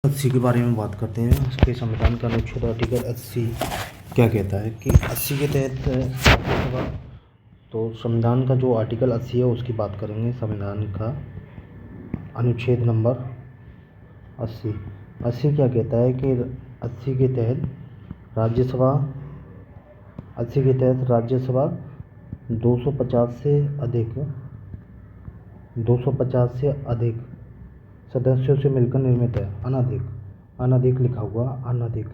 80 के बारे में बात करते हैं। उसके संविधान का अनुच्छेद आर्टिकल 80 क्या कहता है कि 80 के तहत तो संविधान का जो आर्टिकल 80 है उसकी बात करेंगे। संविधान का अनुच्छेद नंबर 80 क्या कहता है कि 80 के तहत राज्यसभा 250 से अधिक सदस्यों से मिलकर निर्मित है। अनधिक लिखा हुआ अनधिक,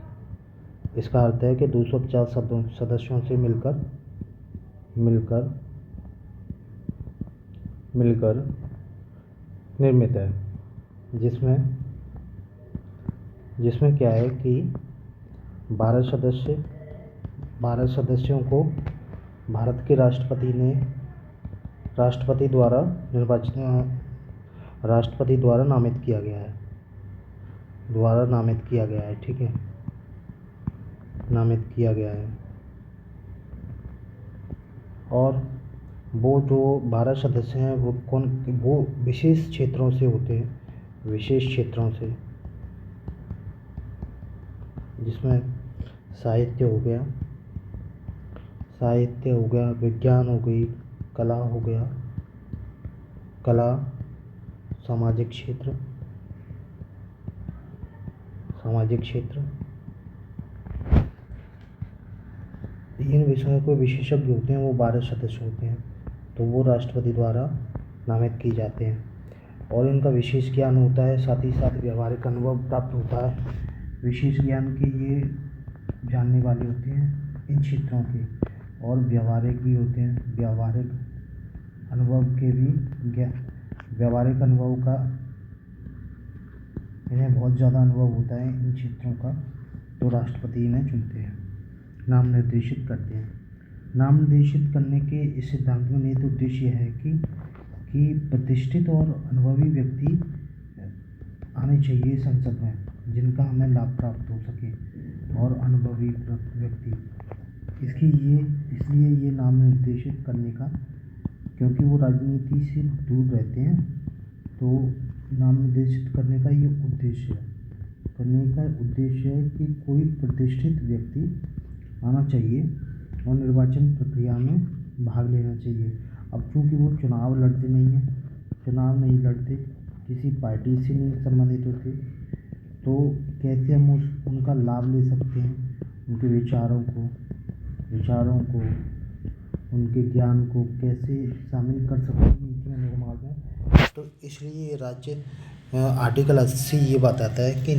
इसका अर्थ है कि 250 सदस्यों से मिलकर निर्मित है, जिसमें क्या है कि 12 सदस्यों को भारत के राष्ट्रपति द्वारा नामित किया गया है। ठीक है, नामित किया गया है। और वो जो 12 सदस्य हैं वो विशेष क्षेत्रों से होते हैं, जिसमें साहित्य हो गया, विज्ञान हो गई, कला, सामाजिक क्षेत्र, इन विषयों के विशेषज्ञ होते हैं। वो 12 सदस्य होते हैं, तो वो राष्ट्रपति द्वारा नामित किए जाते हैं और इनका विशेष ज्ञान होता है, साथ ही साथ व्यवहारिक अनुभव प्राप्त होता है। विशेष ज्ञान के ये जानने वाले होते हैं इन क्षेत्रों के, और व्यवहारिक भी होते हैं। व्यवहारिक अनुभव का इन्हें बहुत ज़्यादा अनुभव होता है इन क्षेत्रों का, तो राष्ट्रपति इन्हें चुनते हैं, नाम निर्देशित करते हैं। नाम निर्देशित करने के इस सिद्धांत में निहित उद्देश्य है कि प्रतिष्ठित और अनुभवी व्यक्ति आने चाहिए संसद में, जिनका हमें लाभ प्राप्त हो सके, और अनुभवी व्यक्ति इसलिए ये नाम निर्देशित करने का, क्योंकि वो राजनीति से दूर रहते हैं, तो नाम निर्देशित करने का ये उद्देश्य है कि कोई प्रतिष्ठित व्यक्ति आना चाहिए और निर्वाचन प्रक्रिया में भाग लेना चाहिए। अब चूँकि वो चुनाव नहीं लड़ते, किसी पार्टी से नहीं संबंधित होते, तो कैसे हम उनका लाभ ले सकते हैं, उनके विचारों को, उनके ज्ञान को कैसे शामिल कर सकते हैं नीति निर्माण में। तो इसलिए आर्टिकल 80 ये बताता है कि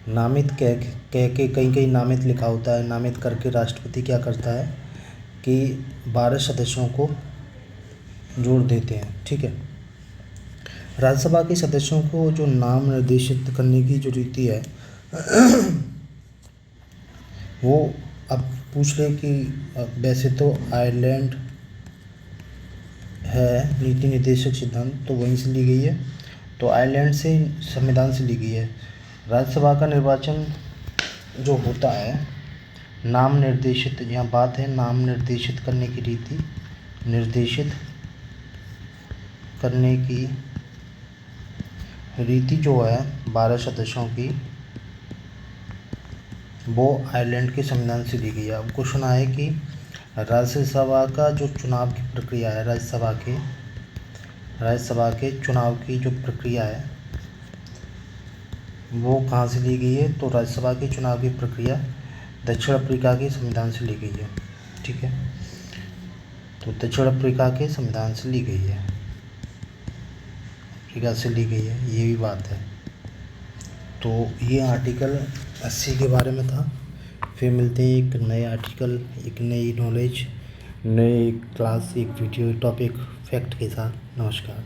नामित कह के कहीं नामित लिखा होता है। नामित करके राष्ट्रपति क्या करता है कि 12 सदस्यों को जोड़ देते हैं। ठीक है, राज्यसभा के सदस्यों को जो नाम निर्देशित करने की जो रीति है वो अब पूछ रहे कि वैसे तो आयरलैंड है नीति निर्देशक सिद्धांत, तो वहीं से ली गई है, तो आयरलैंड से संविधान से ली गई है। राज्यसभा का निर्वाचन जो होता है नाम निर्देशित, यहाँ बात है नाम निर्देशित करने की रीति, जो है 12 सदस्यों की, वो आयरलैंड के संविधान से ली गई है। अब क्वेश्चन आए कि राज्यसभा का जो चुनाव की प्रक्रिया है, राज्यसभा के चुनाव की जो प्रक्रिया है वो कहाँ से ली गई है, तो राज्यसभा के चुनाव की प्रक्रिया दक्षिण अफ्रीका के संविधान से ली गई है। ठीक है, तो दक्षिण अफ्रीका के संविधान से ली गई है, ये भी बात है। तो ये आर्टिकल 80 के बारे में था। फिर मिलते हैं एक नए आर्टिकल, एक नई नॉलेज, नए क्लास, एक वीडियो टॉपिक फैक्ट के साथ। नमस्कार।